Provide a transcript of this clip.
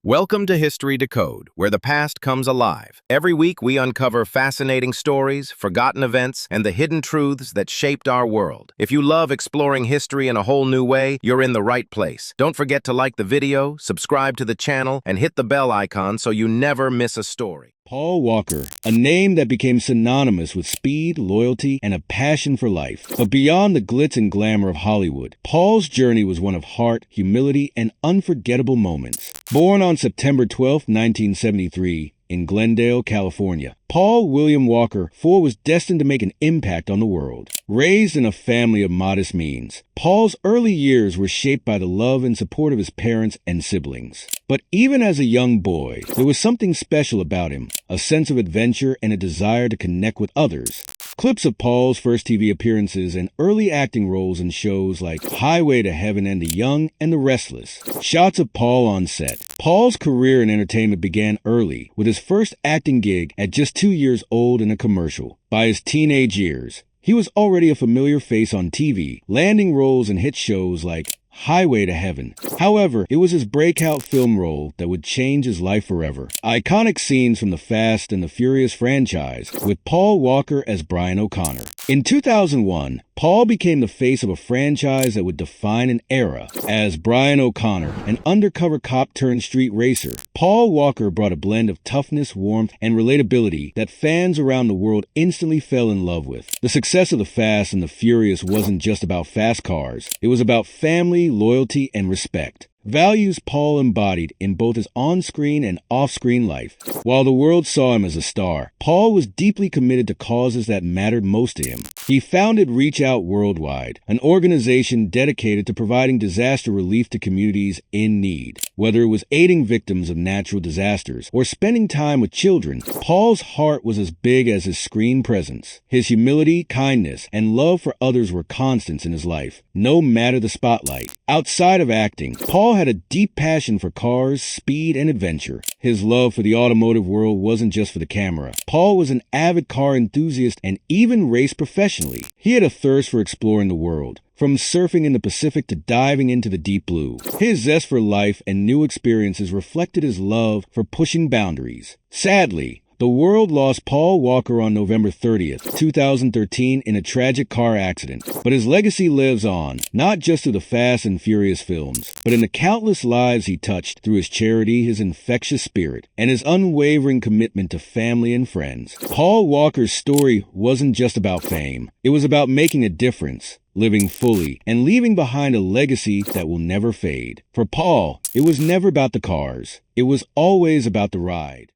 Welcome to History Decode, where the past comes alive. Every week, we uncover fascinating stories, forgotten events, and the hidden truths that shaped our world. If you love exploring history in a whole new way, you're in the right place. Don't forget to like the video, subscribe to the channel, and hit the bell icon so you never miss a story. Paul Walker, a name that became synonymous with speed, loyalty, and a passion for life. But beyond the glitz and glamour of Hollywood, Paul's journey was one of heart, humility, and unforgettable moments. Born on September 12, 1973, in Glendale, California, Paul William Walker IV was destined to make an impact on the world. Raised in a family of modest means, Paul's early years were shaped by the love and support of his parents and siblings. But even as a young boy, there was something special about him, a sense of adventure and a desire to connect with others. Clips of Paul's first TV appearances and early acting roles in shows like Highway to Heaven and The Young and the Restless. Shots of Paul on set. Paul's career in entertainment began early, with his first acting gig at just 2 years old in a commercial. By his teenage years, he was already a familiar face on TV, landing roles in hit shows like Highway to Heaven. However, it was his breakout film role that would change his life forever. Iconic scenes from the Fast and the Furious franchise, with Paul Walker as Brian O'Connor. In 2001, Paul became the face of a franchise that would define an era. As Brian O'Connor, an undercover cop turned street racer, Paul Walker brought a blend of toughness, warmth, and relatability that fans around the world instantly fell in love with. The success of the Fast and the Furious wasn't just about fast cars. It was about family, loyalty, and respect. Values Paul embodied in both his on-screen and off-screen life. While the world saw him as a star, Paul was deeply committed to causes that mattered most to him. He founded Reach Out Worldwide, an organization dedicated to providing disaster relief to communities in need. Whether it was aiding victims of natural disasters or spending time with children, Paul's heart was as big as his screen presence. His humility, kindness, and love for others were constants in his life, no matter the spotlight. Outside of acting, Paul had a deep passion for cars, speed, and adventure. His love for the automotive world wasn't just for the camera. Paul was an avid car enthusiast and even raced professionally. He had a thirst for exploring the world, from surfing in the Pacific to diving into the deep blue. His zest for life and new experiences reflected his love for pushing boundaries. Sadly, the world lost Paul Walker on November 30th, 2013 in a tragic car accident. But his legacy lives on, not just through the Fast and Furious films, but in the countless lives he touched through his charity, his infectious spirit, and his unwavering commitment to family and friends. Paul Walker's story wasn't just about fame. It was about making a difference, living fully, and leaving behind a legacy that will never fade. For Paul, it was never about the cars. It was always about the ride.